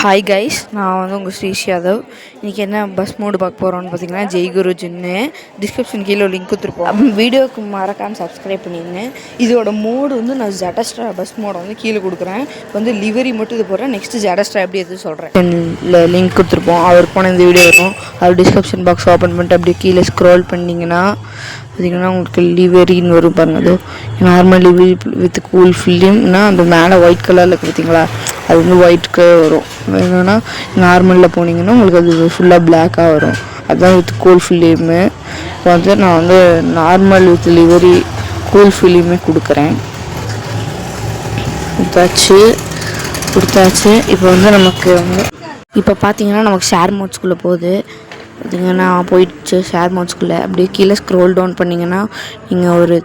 Hi guys, நான் வந்து உங்கள் ஸ்ரீஷ் யாதவ். இன்றைக்கி என்ன பஸ் மோடு பார்க்க போகிறோன்னு பார்த்தீங்கன்னா ஜெய்குரு ஜின்னு. டிஸ்கிரிப்ஷன் கீழே லிங்க் கொடுத்துருப்போம். வீடியோவுக்கு மறக்காமல் சப்ஸ்கிரைப் பண்ணிடுங்க. இதோட மோடு வந்து நான் ஜடஸ்ட்ரா பஸ் மோடை வந்து கீழே கொடுக்குறேன். வந்து லிவரி மட்டும் இது போடுறேன். நெக்ஸ்ட்டு ஜடஸ்ட்ரா எப்படி எது சொல்கிறேன். லிங்க் கொடுத்துருப்போம். அவருக்கு போன இந்த வீடியோ வரும். அவர் டிஸ்கிரிப்ஷன் பாக்ஸ் ஓப்பன் பண்ணிட்டு அப்படியே கீழே ஸ்க்ரோல் பண்ணிங்கன்னா பார்த்திங்கன்னா உங்களுக்கு லிவரின்னு வரும் பாருங்கள். அது நார்மல் லிவரி வித் கூல் ஃபில்லிங்னா அந்த மேலே ஒயிட் கலரில் இருக்குது பார்த்தீங்களா, அது வந்து ஒயிட் கலர் வரும். என்னென்னா நார்மலில் போனீங்கன்னா உங்களுக்கு அது ஃபுல்லாக பிளாக்காக வரும். அதுதான் வித் கூல் ஃபில்லிமு. இப்போ வந்து நான் வந்து நார்மல் வித் லிவரி கூல் ஃபில்லிமே கொடுக்குறேன். கொடுத்தாச்சு. இப்போ வந்து நமக்கு வந்து இப்போ பார்த்தீங்கன்னா நமக்கு ஷேர் மோட்ஸ்குள்ளே போகுது. பார்த்திங்கன்னா போயிடுச்சு ஷேர் மோட்ஸ்குள்ளே. அப்படியே கீழே ஸ்க்ரோல் டவுன் பண்ணிங்கன்னா நீங்கள் ஒரு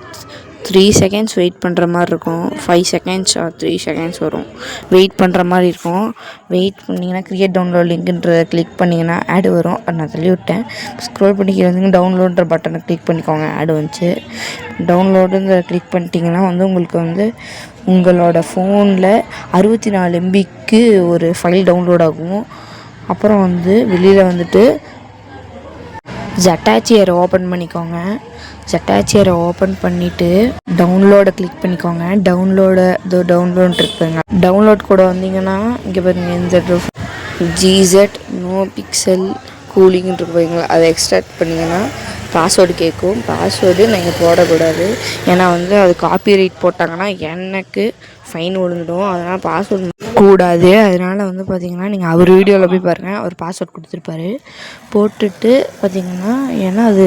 3 செகண்ட்ஸ் வெயிட் பண்ணுற மாதிரி இருக்கும். 5 செகண்ட்ஸ் 3 செகண்ட்ஸ் வரும். வெயிட் பண்ணுற மாதிரி இருக்கும். வெயிட் பண்ணிங்கன்னா க்ரியேட் டவுன்லோட் லிங்க்ன்றதை கிளிக் பண்ணிங்கன்னா ஆடு வரும். அதை நான் தள்ளி விட்டேன். ஸ்க்ரோல் பண்ணிக்கிற வந்து டவுன்லோடுன்ற பட்டனை கிளிக் பண்ணிக்கோங்க. ஆடு வந்துச்சு. டவுன்லோடுன்ற கிளிக் பண்ணிட்டீங்கன்னா வந்து உங்களுக்கு வந்து உங்களோட ஃபோனில் 64 MBக்கு ஒரு ஃபைல் டவுன்லோட் ஆகும். அப்புறம் வந்து வெளியில் வந்துட்டு ஜட்டாச்சியரை ஓப்பன் பண்ணிக்கோங்க. ஜட்டாச்சியரை ஓப்பன் பண்ணிவிட்டு டவுன்லோடை கிளிக் பண்ணிக்கோங்க. டவுன்லோட் இருக்குங்க. டவுன்லோட் கூட வந்தீங்கன்னா இங்கே பாருங்கள், இந்த GZ நோ பிக்சல் கூலிங்னு இருக்கு பாருங்களா, அதை எக்ஸ்ட்ராக்ட் பண்ணிங்கன்னா பாஸ்வேர்டு கேட்கும். பாஸ்வேர்டு நீங்கள் போடக்கூடாது. ஏன்னா வந்து அது காப்பிரைட் போட்டாங்கன்னா எனக்கு ஃபைன் விழுந்துடும். அதனால் பாஸ்வேர்டு கூடாது. அதனால் வந்து பார்த்திங்கன்னா நீங்கள் அவர் வீடியோவில் போய் பாருங்கள், அவர் பாஸ்வேர்ட் கொடுத்துருப்பாரு. போட்டுட்டு பார்த்திங்கன்னா ஏன்னா அது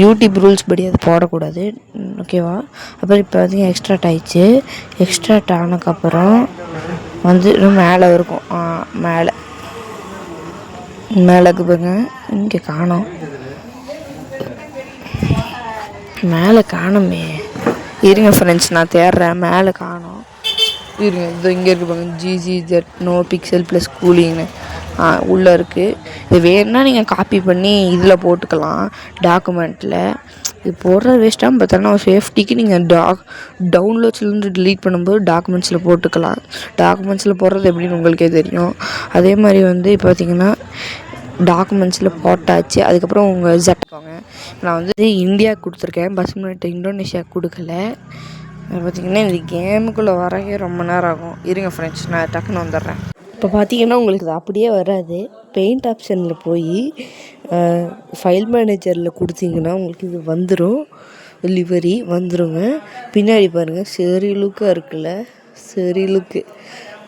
யூடியூப் ரூல்ஸ் படி அது போடக்கூடாது, ஓகேவா. அப்புறம் இப்போ பார்த்திங்கன்னா எக்ஸ்ட்ராக்ட் ஆகிடுச்சு. எக்ஸ்ட்ராக்ட் ஆனதுக்கப்புறம் வந்து இன்னும் மேலே இருக்கும். மேலேக்கு பாருங்க, இங்கே காணோம். மேலே காணுமே, இருங்க ஃப்ரெண்ட்ஸ், நான் தேடுறேன். மேலே காணோம், இருங்க. இது இங்கே இருக்குது பாருங்க, GZ நோ பிக்சல் ப்ளஸ் கூலிங்னு உள்ளே இருக்குது. இது வேணுன்னா நீங்கள் காப்பி பண்ணி இதில் போட்டுக்கலாம், டாக்குமெண்ட்டில். இது போடுறது வேஸ்ட்டாக பார்த்தோன்னா சேஃப்டிக்கு நீங்கள் டவுன்லோட்ஸ்லேருந்து டிலீட் பண்ணும்போது டாக்குமெண்ட்ஸில் போட்டுக்கலாம். டாக்குமெண்ட்ஸில் போடுறது எப்படின்னு உங்களுக்கே தெரியும். அதே மாதிரி வந்து இப்போ பார்த்திங்கன்னா டாக்குமெண்ட்ஸில் போட்டாச்சு. அதுக்கப்புறம் உங்கள் ஜட்டுக்கோங்க. நான் வந்து இந்தியா கொடுத்துருக்கேன், பஸ் மினிட் இந்தோனேஷியா கொடுக்கல. பார்த்திங்கன்னா இந்த கேமுக்குள்ளே வரவே ரொம்ப நேரம் ஆகும். இருங்க ஃப்ரெண்ட்ஸ், நான் டக்குன்னு வந்துடுறேன். இப்போ பார்த்திங்கன்னா உங்களுக்கு இது அப்படியே வராது. பெயிண்ட் ஆப்ஷனில் போய் ஃபைல் மேனேஜரில் கொடுத்தீங்கன்னா உங்களுக்கு இது வந்துடும். லிவரி வந்துடுங்க. பின்னாடி பாருங்கள், சரி லுக்காக இருக்குல்ல, சரி லுக்கு.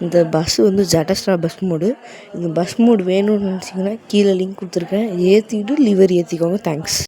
இந்த பஸ்ஸு வந்து ஜடஸ்ட்ரா பஸ் மோடு. இந்த பஸ் மோடு வேணும்னு நினச்சிங்கன்னா கீழே லிங்க் கொடுத்துருக்கேன், ஏற்றிக்கிட்டு லிவரி ஏற்றிக்கோங்க. தேங்க்ஸ்.